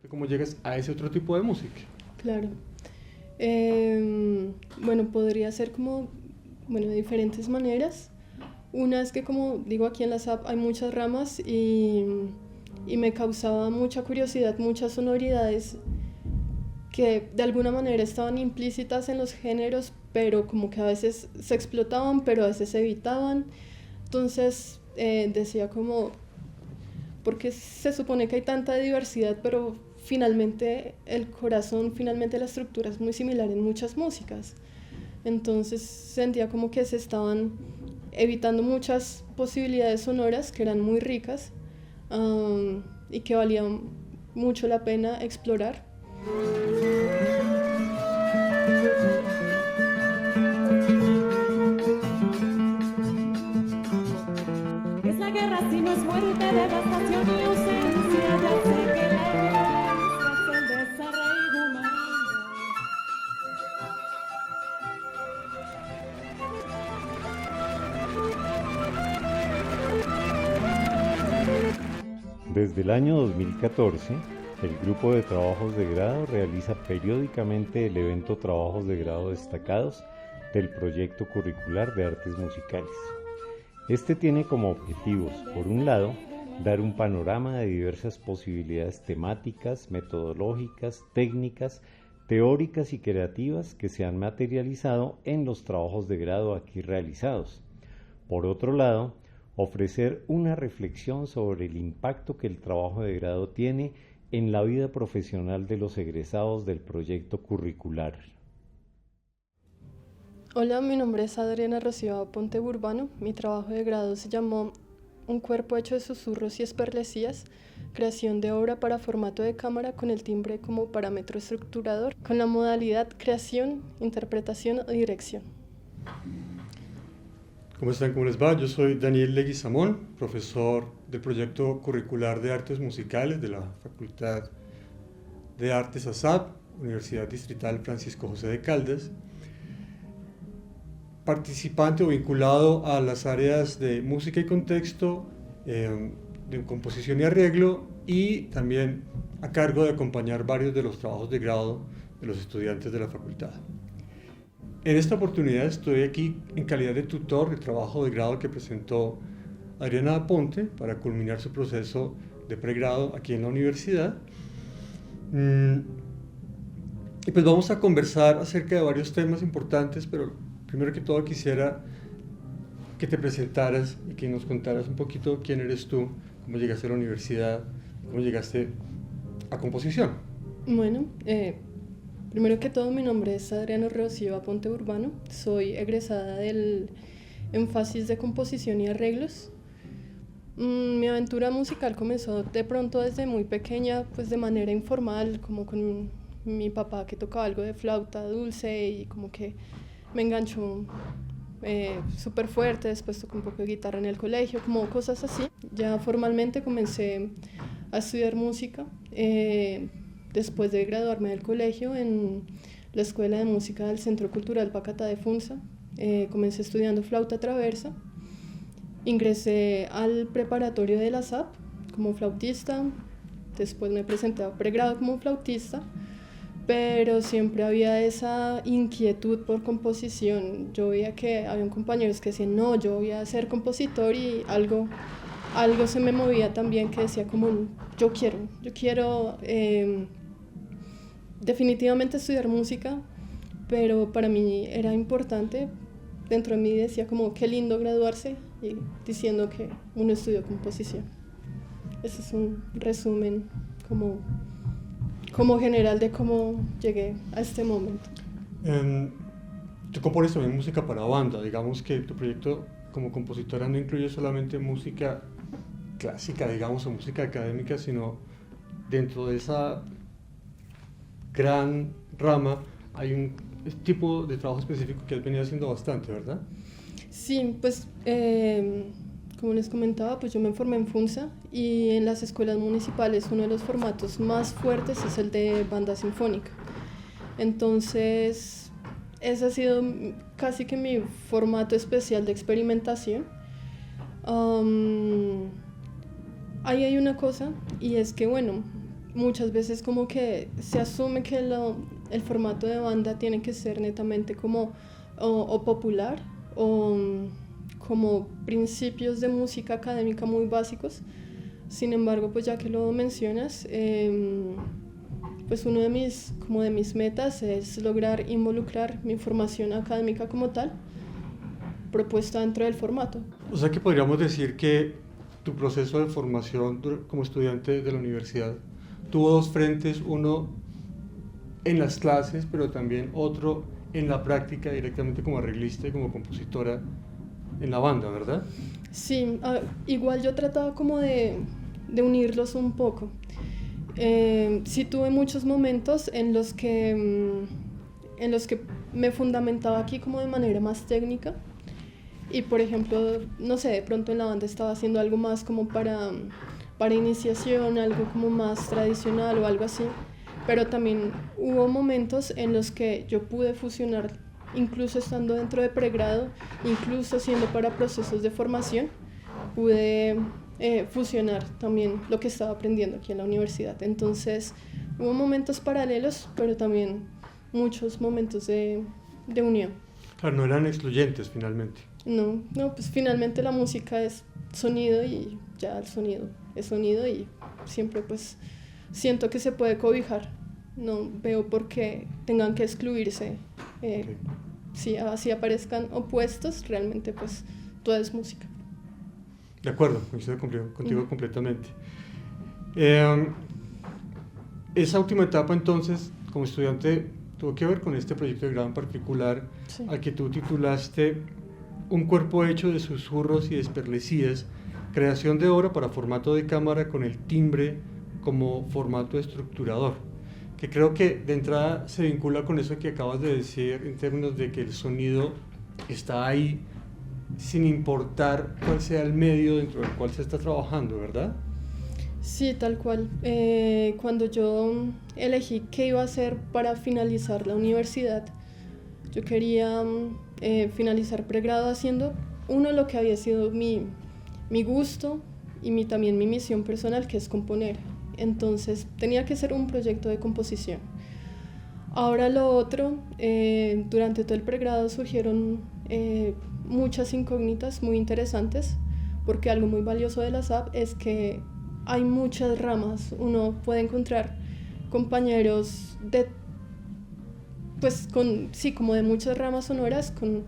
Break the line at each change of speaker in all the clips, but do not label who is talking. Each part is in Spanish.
¿Cómo llegas a ese otro tipo de música?
Claro. Bueno, podría ser como, bueno, de diferentes maneras. Una es que, como digo, aquí en la SAP hay muchas ramas y me causaba mucha curiosidad, muchas sonoridades que de alguna manera estaban implícitas en los géneros, pero como que a veces se explotaban, pero a veces se evitaban. Entonces decía como, porque se supone que hay tanta diversidad, pero finalmente el corazón, finalmente la estructura es muy similar en muchas músicas. Entonces sentía como que se estaban evitando muchas posibilidades sonoras que eran muy ricas, y que valía mucho la pena explorar.
Es la guerra si no es muerte, devastación y ausencia, ya sé que la violencia es el desarraigo humano.
Desde el año 2014, el grupo de trabajos de grado realiza periódicamente el evento Trabajos de Grado Destacados del proyecto curricular de artes musicales. Este tiene como objetivos, por un lado, dar un panorama de diversas posibilidades temáticas, metodológicas, técnicas, teóricas y creativas que se han materializado en los trabajos de grado aquí realizados. Por otro lado, ofrecer una reflexión sobre el impacto que el trabajo de grado tiene en la vida profesional de los egresados del proyecto curricular.
Hola, mi nombre es Adriana Rocío Aponte Urbano. Mi trabajo de grado se llamó Un cuerpo hecho de susurros y esperlesías, creación de obra para formato de cámara con el timbre como parámetro estructurador, con la modalidad creación, interpretación o dirección.
¿Cómo están? ¿Cómo les va? Yo soy Daniel Leguizamón, profesor del proyecto curricular de artes musicales de la Facultad de Artes ASAP, Universidad Distrital Francisco José de Caldas, participante o vinculado a las áreas de música y contexto, de composición y arreglo, y también a cargo de acompañar varios de los trabajos de grado de los estudiantes de la facultad. En esta oportunidad estoy aquí en calidad de tutor del trabajo de grado que presentó Adriana Aponte para culminar su proceso de pregrado aquí en la universidad. Y pues vamos a conversar acerca de varios temas importantes, pero primero que todo quisiera que te presentaras y que nos contaras un poquito quién eres tú, cómo llegaste a la universidad, cómo llegaste a composición.
Bueno, primero que todo, mi nombre es Adriana Rocío Aponte Urbano. Soy egresada del énfasis de composición y arreglos. Mi aventura musical comenzó de pronto desde muy pequeña, pues de manera informal, como con mi papá que tocaba algo de flauta dulce y como que me enganchó súper fuerte. Después toqué un poco de guitarra en el colegio, como cosas así. Ya formalmente comencé a estudiar música después de graduarme del colegio en la Escuela de Música del Centro Cultural Pacatá de Funza. Comencé estudiando flauta traversa. Ingresé al preparatorio de la SAP como flautista. Después me presenté a pregrado como flautista, pero siempre había esa inquietud por composición. Yo veía que había compañeros que decían, no, yo voy a ser compositor, y algo se me movía también que decía como, yo quiero definitivamente estudiar música, pero para mí era importante, dentro de mí decía como, qué lindo graduarse y diciendo que uno estudió composición. Ese es un resumen como general de cómo llegué a este momento.
Tú compones también música para banda. Digamos que tu proyecto como compositora no incluye solamente música clásica, digamos, o música académica, sino dentro de esa gran rama hay un tipo de trabajo específico que has venido haciendo bastante, ¿verdad?
Sí, pues como les comentaba, pues yo me formé en Funza, y en las escuelas municipales uno de los formatos más fuertes es el de banda sinfónica. Entonces, ese ha sido casi que mi formato especial de experimentación. Ahí hay una cosa, y es que, bueno, muchas veces como que se asume que el formato de banda tiene que ser netamente como o popular o como principios de música académica muy básicos. Sin embargo, pues ya que lo mencionas, pues uno de mis metas es lograr involucrar mi formación académica como tal, propuesta dentro del formato.
O sea que podríamos decir que tu proceso de formación como estudiante de la universidad tuvo dos frentes, uno en las clases, pero también otro en la práctica directamente como arreglista y como compositora en la banda, ¿verdad?
Sí, igual yo trataba como de unirlos un poco. Sí tuve muchos momentos en los que me fundamentaba aquí como de manera más técnica y por ejemplo, no sé, de pronto en la banda estaba haciendo algo más como para iniciación, algo como más tradicional o algo así, pero también hubo momentos en los que yo pude fusionar, incluso estando dentro de pregrado, incluso siendo para procesos de formación, pude fusionar también lo que estaba aprendiendo aquí en la universidad. Entonces hubo momentos paralelos, pero también muchos momentos de unión.
Claro, no eran excluyentes finalmente.
No, pues finalmente la música es sonido y ya el sonido es sonido y siempre pues siento que se puede cobijar. No veo por qué tengan que excluirse.
Okay.
Si así aparezcan opuestos, realmente pues todo es música.
De acuerdo, coincido contigo completamente. Esa última etapa entonces, como estudiante, tuvo que ver con este proyecto de grado en particular,
Sí.
al que tú titulaste Un cuerpo hecho de susurros y desperlecidas, creación de obra para formato de cámara con el timbre como formato estructurador, que creo que de entrada se vincula con eso que acabas de decir en términos de que el sonido está ahí sin importar cuál sea el medio dentro del cual se está trabajando, ¿verdad?
Sí, tal cual. Cuando yo elegí qué iba a hacer para finalizar la universidad, yo quería finalizar pregrado haciendo lo que había sido mi gusto y también mi misión personal, que es componer. Entonces tenía que ser un proyecto de composición. Ahora lo otro, durante todo el pregrado surgieron muchas incógnitas muy interesantes, porque algo muy valioso de la SAP es que hay muchas ramas. Uno puede encontrar compañeros como de muchas ramas sonoras, con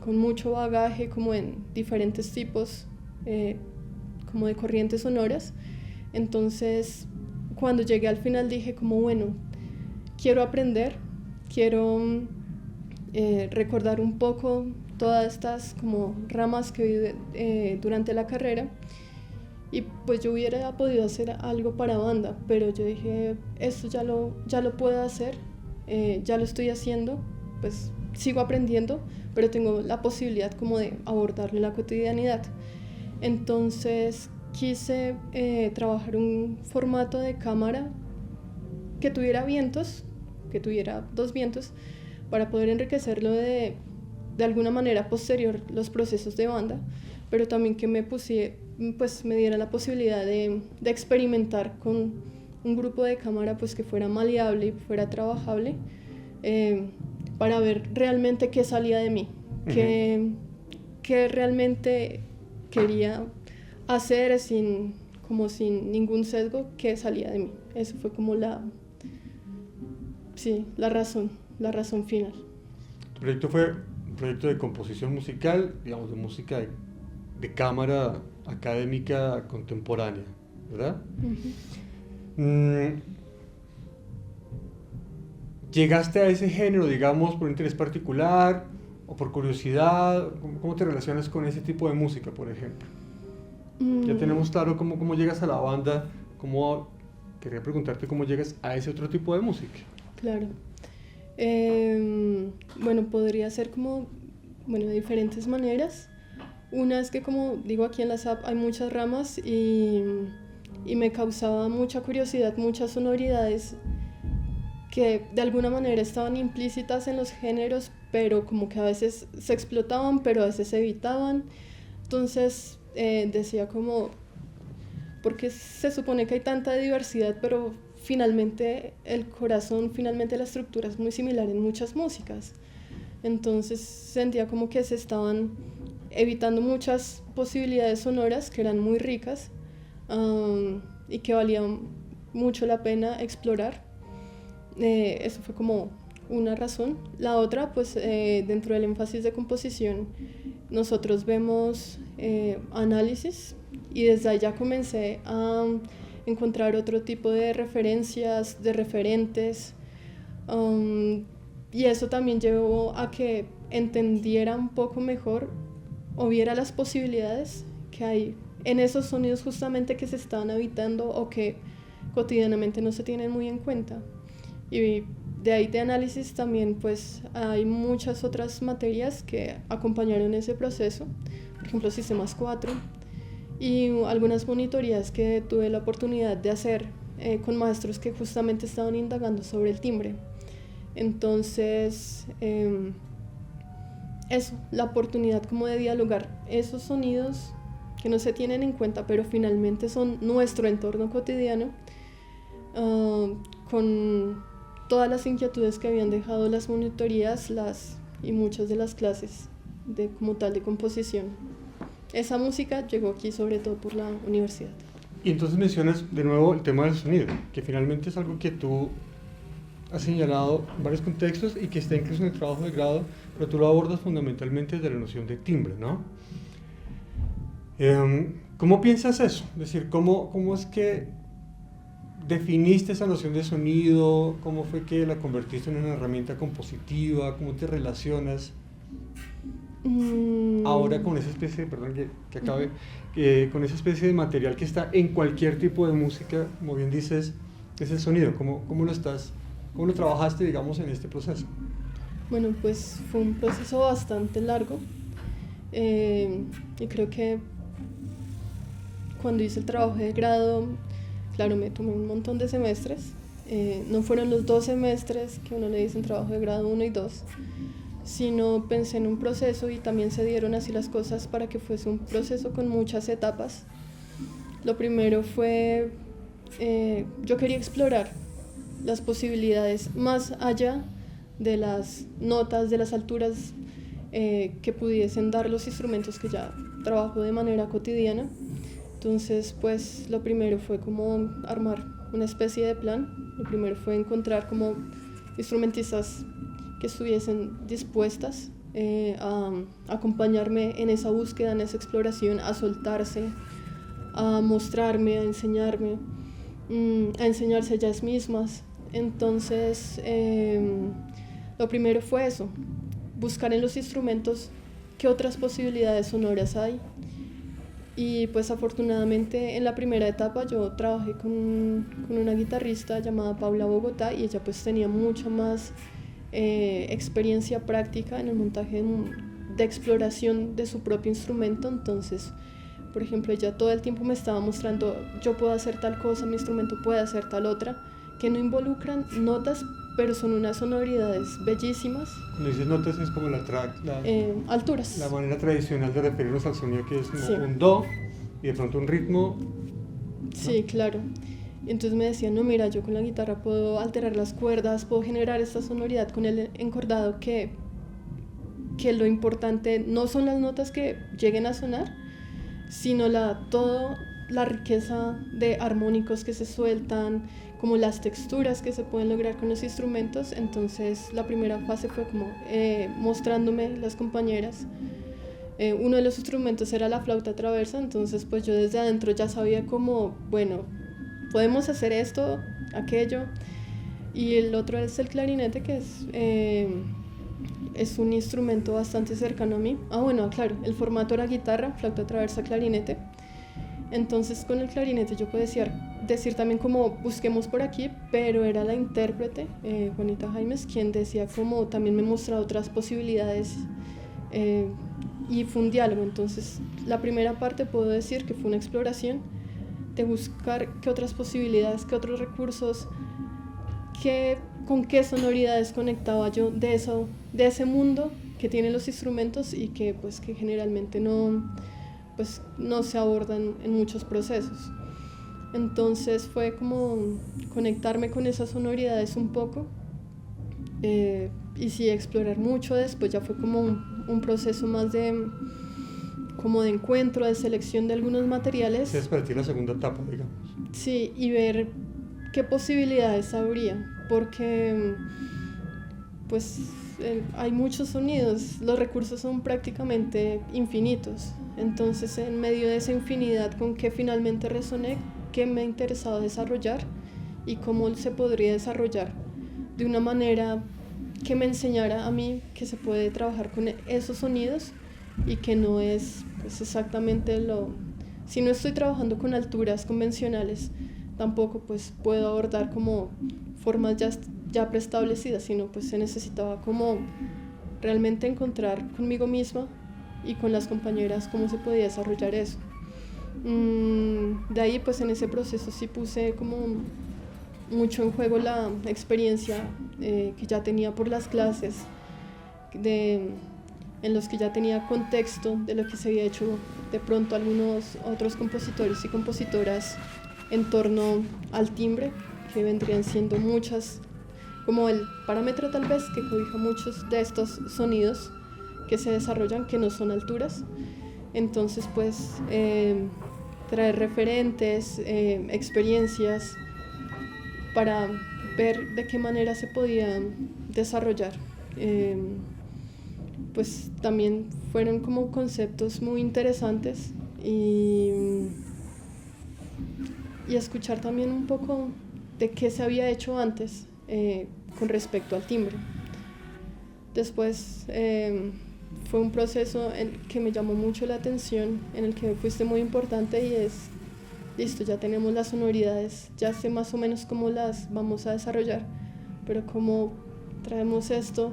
mucho bagaje, como en diferentes tipos como de corrientes sonoras. Entonces, cuando llegué al final dije como, bueno, quiero aprender, quiero recordar un poco todas estas como ramas que vi durante la carrera, y pues yo hubiera podido hacer algo para banda, pero yo dije, esto ya lo puedo hacer, ya lo estoy haciendo, pues sigo aprendiendo, pero tengo la posibilidad como de abordarlo en la cotidianidad. Entonces quise trabajar un formato de cámara que tuviera vientos, que tuviera dos vientos, para poder enriquecerlo de alguna manera posterior los procesos de banda, pero también que me diera la posibilidad de experimentar con un grupo de cámara pues que fuera maleable y fuera trabajable, para ver realmente qué salía de mí, qué realmente quería hacer sin ningún sesgo, qué salía de mí. Eso fue como la razón final.
Tu proyecto fue un proyecto de composición musical, digamos, de música de cámara académica contemporánea, ¿verdad? ¿Llegaste a ese género, digamos, por interés particular o por curiosidad? ¿Cómo te relacionas con ese tipo de música, por ejemplo? Ya tenemos claro cómo llegas a la banda. Quería preguntarte cómo llegas a ese otro tipo de música.
Claro. Bueno, podría ser de diferentes maneras. Una es que, como digo, aquí en la SAP hay muchas ramas y me causaba mucha curiosidad, muchas sonoridades que de alguna manera estaban implícitas en los géneros, pero como que a veces se explotaban, pero a veces se evitaban. Entonces decía como, porque se supone que hay tanta diversidad, pero finalmente el corazón, finalmente la estructura es muy similar en muchas músicas. Entonces sentía como que se estaban evitando muchas posibilidades sonoras que eran muy ricas, y que valía mucho la pena explorar. Eso fue como una razón. La otra, pues dentro del énfasis de composición, nosotros vemos análisis, y desde ahí ya comencé a encontrar otro tipo de referencias, de referentes, y eso también llevó a que entendiera un poco mejor o viera las posibilidades que hay en esos sonidos justamente que se están habitando o que cotidianamente no se tienen muy en cuenta. Y de ahí de análisis también pues hay muchas otras materias que acompañaron ese proceso, por ejemplo Sistemas 4, y algunas monitorías que tuve la oportunidad de hacer con maestros que justamente estaban indagando sobre el timbre. Entonces, eso, la oportunidad como de dialogar esos sonidos que no se tienen en cuenta, pero finalmente son nuestro entorno cotidiano, con todas las inquietudes que habían dejado las monitorías y muchas de las clases como tal de composición. Esa música llegó aquí sobre todo por la universidad.
Y entonces mencionas de nuevo el tema del sonido, que finalmente es algo que tú has señalado en varios contextos y que está incluso en el trabajo de grado, pero tú lo abordas fundamentalmente desde la noción de timbre, ¿no? ¿Cómo piensas eso? Es decir, ¿cómo es que definiste esa noción de sonido? ¿Cómo fue que la convertiste en una herramienta compositiva? ¿Cómo te relacionas ahora con esa especie, perdón que acabe, con esa especie de material que está en cualquier tipo de música, como bien dices, es el sonido? ¿Cómo lo trabajaste, digamos, en este proceso?
Bueno, pues fue un proceso bastante largo, y creo que cuando hice el trabajo de grado, claro, me tomé un montón de semestres. No fueron los 2 semestres que uno le dice en trabajo de grado 1 y 2, sino pensé en un proceso y también se dieron así las cosas para que fuese un proceso con muchas etapas. Lo primero fue, yo quería explorar las posibilidades más allá de las notas, de las alturas que pudiesen dar los instrumentos que ya trabajo de manera cotidiana. Entonces, pues lo primero fue como armar una especie de plan. Lo primero fue encontrar como instrumentistas que estuviesen dispuestas a acompañarme en esa búsqueda, en esa exploración, a soltarse, a mostrarme, a enseñarme, a enseñarse ellas mismas. Entonces, lo primero fue eso, buscar en los instrumentos qué otras posibilidades sonoras hay. Y pues afortunadamente en la primera etapa yo trabajé con una guitarrista llamada Paula Bogotá, y ella pues tenía mucha más experiencia práctica en el montaje de exploración de su propio instrumento. Entonces, por ejemplo, ella todo el tiempo me estaba mostrando, yo puedo hacer tal cosa, mi instrumento puede hacer tal otra, que no involucran notas, pero son unas sonoridades bellísimas.
Cuando dices notas es como
alturas.
La manera tradicional de referirnos al sonido, que es como
sí.
Un do y de pronto un ritmo.
Sí, ¿no? Claro. Y entonces me decían, no, mira, yo con la guitarra puedo alterar las cuerdas, puedo generar esta sonoridad con el encordado, que lo importante no son las notas que lleguen a sonar, sino toda la riqueza de armónicos que se sueltan, como las texturas que se pueden lograr con los instrumentos. Entonces la primera fase fue como mostrándome las compañeras. Uno de los instrumentos era la flauta traversa, entonces pues yo desde adentro ya sabía como, bueno, podemos hacer esto, aquello. Y el otro es el clarinete, que es un instrumento bastante cercano a mí. Bueno, claro, el formato era guitarra, flauta traversa, clarinete. Entonces con el clarinete yo podía decir también como busquemos por aquí, pero era la intérprete, Juanita Jaimes, quien decía como también me mostraba otras posibilidades, y fue un diálogo. Entonces la primera parte puedo decir que fue una exploración de buscar qué otras posibilidades, qué otros recursos, con qué sonoridades conectaba yo de ese mundo que tienen los instrumentos y que generalmente no se abordan en muchos procesos. Entonces fue como conectarme con esas sonoridades un poco, y sí, explorar mucho. Después ya fue como un proceso más como de encuentro, de selección de algunos materiales.
Es para ti la segunda etapa, digamos.
Sí, y ver qué posibilidades habría, porque pues hay muchos sonidos, los recursos son prácticamente infinitos. Entonces, en medio de esa infinidad, con qué finalmente resoné, qué me ha interesado desarrollar y cómo se podría desarrollar de una manera que me enseñara a mí que se puede trabajar con esos sonidos y que no es pues, exactamente si no estoy trabajando con alturas convencionales, tampoco pues puedo abordar como formas ya preestablecidas, sino pues se necesitaba como realmente encontrar conmigo misma y con las compañeras cómo se podía desarrollar eso. De ahí pues en ese proceso sí puse como mucho en juego la experiencia que ya tenía por las clases, en los que ya tenía contexto de lo que se había hecho de pronto algunos otros compositores y compositoras en torno al timbre, que vendrían siendo muchas, como el parámetro tal vez que cobija muchos de estos sonidos que se desarrollan, que no son alturas. Entonces pues traer referentes, experiencias para ver de qué manera se podía desarrollar. Pues también fueron como conceptos muy interesantes y escuchar también un poco de qué se había hecho antes con respecto al timbre. Después fue un proceso que me llamó mucho la atención, en el que fuiste muy importante, y es, listo, ya tenemos las sonoridades, ya sé más o menos cómo las vamos a desarrollar, pero cómo traemos esto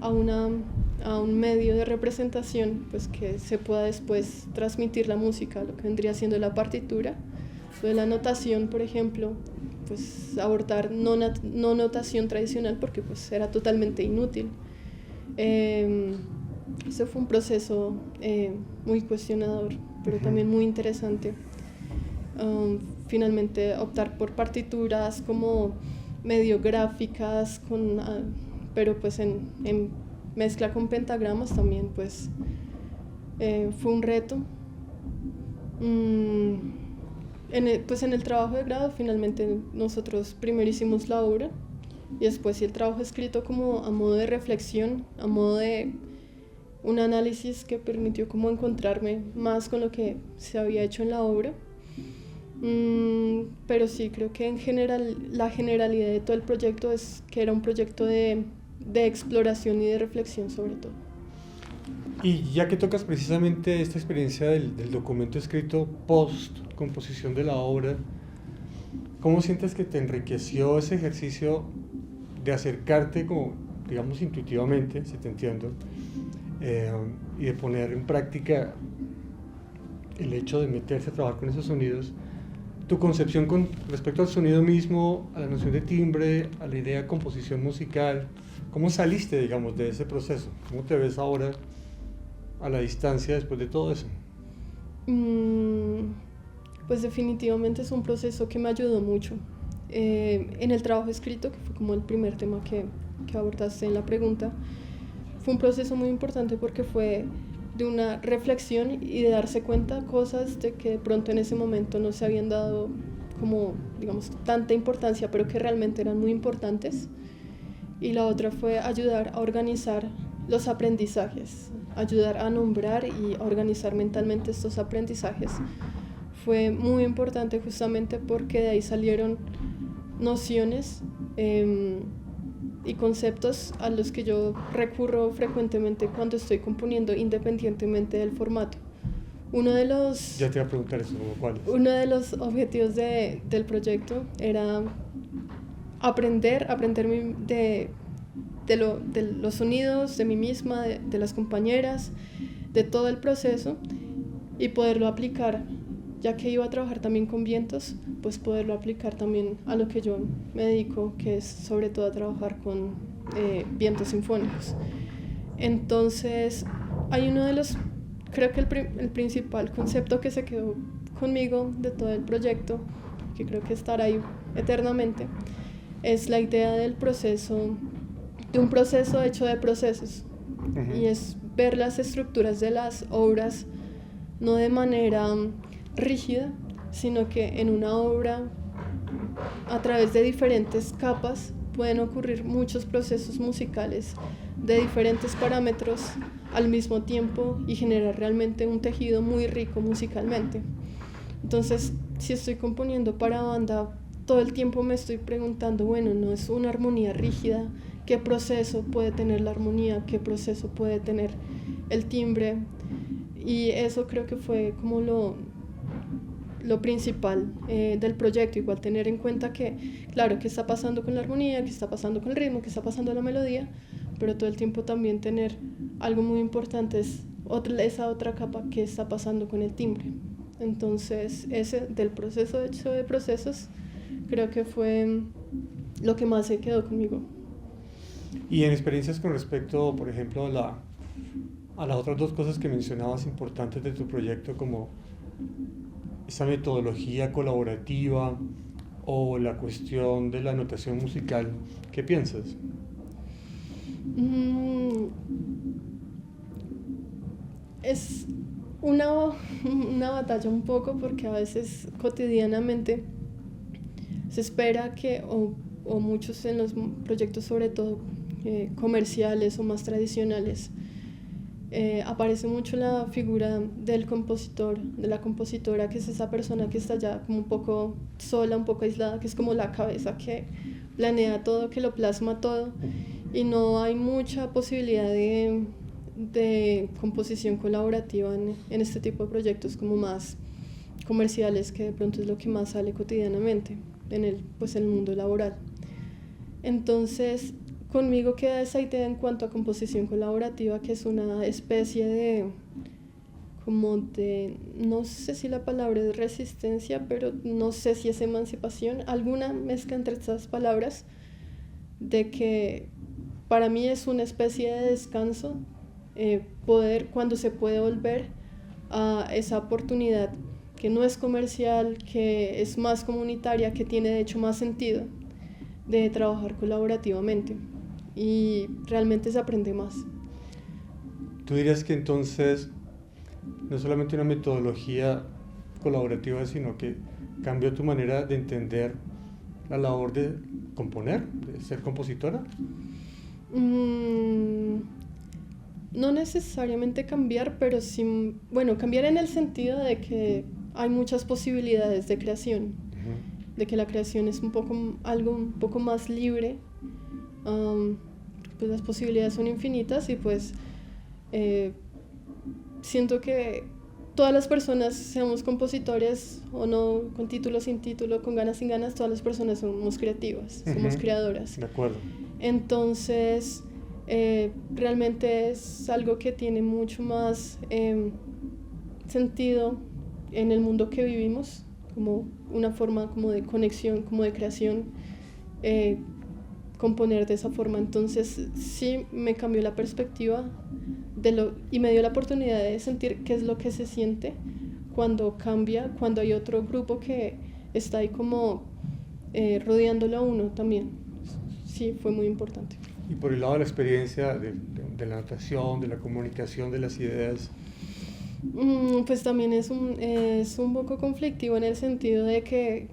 a un medio de representación, pues que se pueda después transmitir la música, lo que vendría siendo la partitura. Lo de la notación, por ejemplo, pues abordar no notación tradicional, porque pues era totalmente inútil. Ese fue un proceso muy cuestionador, pero también muy interesante. Finalmente optar por partituras como medio gráficas, pero pues en mezcla con pentagramas también, pues fue un reto. Pues en el trabajo de grado finalmente nosotros primero hicimos la obra y después sí el trabajo escrito como a modo de reflexión, a modo de un análisis que permitió como encontrarme más con lo que se había hecho en la obra. Pero sí, creo que en general la generalidad de todo el proyecto es que era un proyecto de exploración y de reflexión sobre todo.
Y ya que tocas precisamente esta experiencia del documento escrito post composición de la obra, ¿cómo sientes que te enriqueció ese ejercicio de acercarte, como, digamos, intuitivamente, si te entiendo, y de poner en práctica el hecho de meterse a trabajar con esos sonidos? Tu concepción con respecto al sonido mismo, a la noción de timbre, a la idea de composición musical, ¿cómo saliste, digamos, de ese proceso? ¿Cómo te ves ahora a la distancia después de todo eso?
Pues definitivamente es un proceso que me ayudó mucho. En el trabajo escrito, que fue como el primer tema que abordaste en la pregunta, fue un proceso muy importante porque fue de una reflexión y de darse cuenta cosas de que de pronto en ese momento no se habían dado como, digamos, tanta importancia, pero que realmente eran muy importantes. Y la otra fue ayudar a organizar los aprendizajes, ayudar a nombrar y a organizar mentalmente estos aprendizajes. Fue muy importante justamente porque de ahí salieron nociones y conceptos a los que yo recurro frecuentemente cuando estoy componiendo, independientemente del formato.
Ya te iba a preguntar eso, ¿cuál es?
Uno de los objetivos del proyecto era aprender de los sonidos, de mí misma, de las compañeras, de todo el proceso, y poderlo aplicar, ya que iba a trabajar también con vientos, pues poderlo aplicar también a lo que yo me dedico, que es sobre todo a trabajar con vientos sinfónicos. Entonces, hay uno de los, creo que el principal concepto que se quedó conmigo de todo el proyecto que creo que estará ahí eternamente, es la idea del proceso, de un proceso hecho de procesos. Y es ver las estructuras de las obras no de manera rígida, sino que en una obra, a través de diferentes capas, pueden ocurrir muchos procesos musicales de diferentes parámetros al mismo tiempo y generar realmente un tejido muy rico musicalmente. Entonces, si estoy componiendo para banda, todo el tiempo me estoy preguntando, bueno, no es una armonía rígida, ¿qué proceso puede tener la armonía? ¿Qué proceso puede tener el timbre? Y eso creo que fue como lo principal del proyecto, igual tener en cuenta que, claro, qué está pasando con la armonía, qué está pasando con el ritmo, qué está pasando con la melodía, pero todo el tiempo también tener algo muy importante, es esa otra capa que está pasando con el timbre. Entonces, ese del proceso hecho de procesos, creo que fue lo que más se quedó conmigo.
Y en experiencias con respecto, por ejemplo, a las otras dos cosas que mencionabas importantes de tu proyecto, como esa metodología colaborativa o la cuestión de la notación musical, ¿qué piensas?
Es una batalla un poco, porque a veces cotidianamente se espera que, o muchos en los proyectos sobre todo comerciales o más tradicionales, aparece mucho la figura del compositor, de la compositora, que es esa persona que está ya como un poco sola, un poco aislada, que es como la cabeza que planea todo, que lo plasma todo, y no hay mucha posibilidad de composición colaborativa en este tipo de proyectos como más comerciales, que de pronto es lo que más sale cotidianamente en el mundo laboral. Entonces, conmigo queda esa idea en cuanto a composición colaborativa, que es una especie de, no sé si la palabra es resistencia, pero no sé si es emancipación, alguna mezcla entre estas palabras, de que para mí es una especie de descanso, cuando se puede volver a esa oportunidad que no es comercial, que es más comunitaria, que tiene de hecho más sentido, de trabajar colaborativamente, y realmente se aprende más.
¿Tú dirías que entonces no es solamente una metodología colaborativa, sino que cambió tu manera de entender la labor de componer, de ser compositora?
No necesariamente cambiar, pero sí, bueno, cambiar en el sentido de que hay muchas posibilidades de creación, de que la creación es algo un poco más libre, pues las posibilidades son infinitas, y pues siento que todas las personas, seamos compositores o no, con título, sin título, con ganas, sin ganas, todas las personas somos creativas, somos creadoras.
De acuerdo.
Entonces, realmente es algo que tiene mucho más sentido en el mundo que vivimos, como una forma como de conexión, como de creación, componer de esa forma. Entonces sí me cambió la perspectiva y me dio la oportunidad de sentir qué es lo que se siente cuando cambia, cuando hay otro grupo que está ahí como rodeándolo a uno también. Sí, fue muy importante.
Y por el lado de la experiencia de la notación, de la comunicación de las ideas,
pues también es un poco conflictivo, en el sentido de que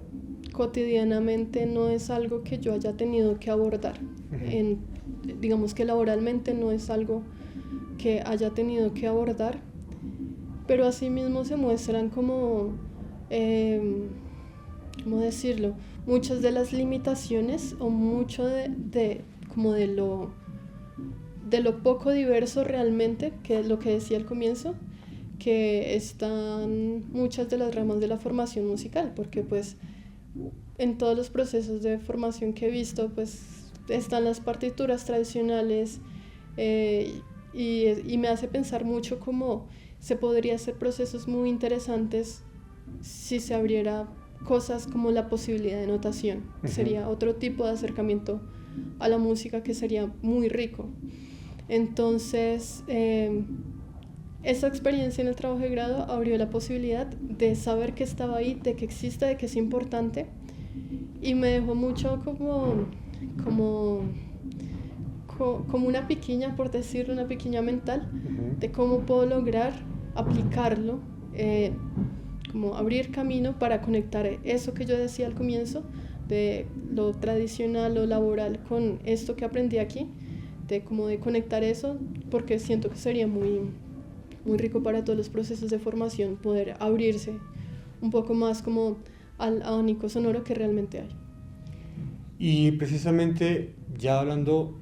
cotidianamente no es algo que yo haya tenido que abordar. Digamos que laboralmente no es algo que haya tenido que abordar, pero asimismo se muestran como, ¿cómo decirlo? Muchas de las limitaciones, o mucho de lo poco diverso realmente, que es lo que decía al comienzo, que están muchas de las ramas de la formación musical, porque pues en todos los procesos de formación que he visto, pues están las partituras tradicionales, y me hace pensar mucho cómo se podría hacer procesos muy interesantes si se abriera cosas como la posibilidad de notación. Sería otro tipo de acercamiento a la música que sería muy rico. Entonces, esa experiencia en el trabajo de grado abrió la posibilidad de saber que estaba ahí, de que existe, de que es importante, y me dejó mucho como una piquiña, por decirlo, una piquiña mental, de cómo puedo lograr aplicarlo, como abrir camino para conectar eso que yo decía al comienzo, de lo tradicional, lo laboral, con esto que aprendí aquí, de conectar eso, porque siento que sería muy rico para todos los procesos de formación poder abrirse un poco más como al abanico sonoro que realmente hay.
Y precisamente ya hablando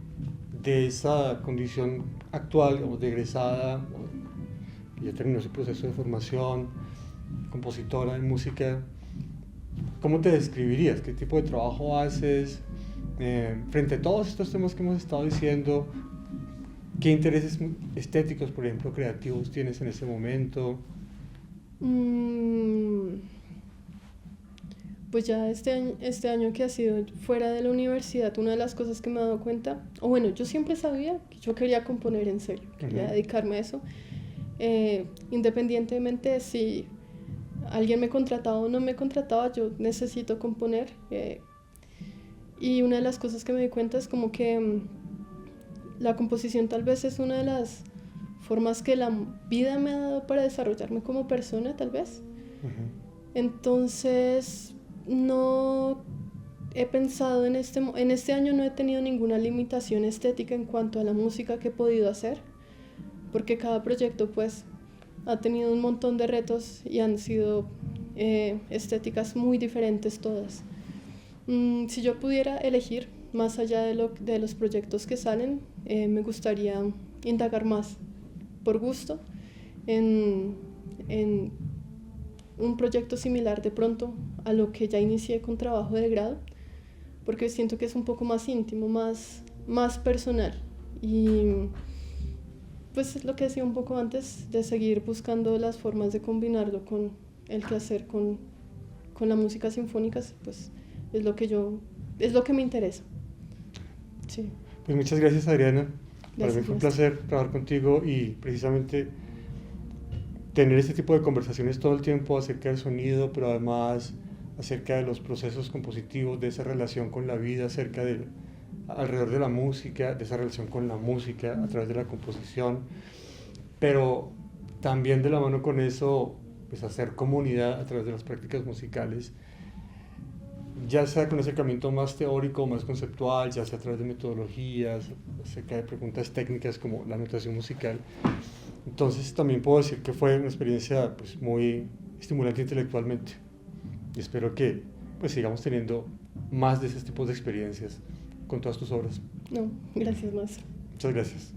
de esa condición actual, o de egresada, ya terminó ese proceso de formación, compositora de música, ¿cómo te describirías? ¿Qué tipo de trabajo haces? Frente a todos estos temas que hemos estado diciendo, ¿qué intereses estéticos, por ejemplo, creativos tienes en ese momento?
Pues ya este año que ha sido fuera de la universidad, una de las cosas que me he dado cuenta, o bueno, yo siempre sabía que yo quería componer en serio, quería dedicarme a eso, independientemente de si alguien me contrataba o no me contrataba, yo necesito componer. Y una de las cosas que me di cuenta es como que la composición tal vez es una de las formas que la vida me ha dado para desarrollarme como persona, tal vez. Entonces, no he pensado en este año no he tenido ninguna limitación estética en cuanto a la música que he podido hacer, porque cada proyecto pues ha tenido un montón de retos y han sido estéticas muy diferentes todas. Si yo pudiera elegir, más allá de los proyectos que salen, me gustaría indagar más, por gusto, en un proyecto similar de pronto a lo que ya inicié con trabajo de grado, porque siento que es un poco más íntimo, más personal. Y pues es lo que decía un poco antes, de seguir buscando las formas de combinarlo con el quehacer con la música sinfónica, pues es lo que me interesa. Sí.
Pues muchas gracias, Adriana. Para
Gracias,
mí fue un
maestro.
placer trabajar contigo y precisamente tener este tipo de conversaciones todo el tiempo acerca del sonido, pero además acerca de los procesos compositivos, de esa relación con la vida, alrededor de la música, de esa relación con la música a través de la composición, pero también de la mano con eso, pues hacer comunidad a través de las prácticas musicales, ya sea con ese acercamiento más teórico, más conceptual, ya sea a través de metodologías, acerca de preguntas técnicas como la notación musical. Entonces también puedo decir que fue una experiencia pues, muy estimulante intelectualmente. Y espero que pues, sigamos teniendo más de esos tipos de experiencias con todas tus obras.
No, gracias, maestro.
Muchas gracias.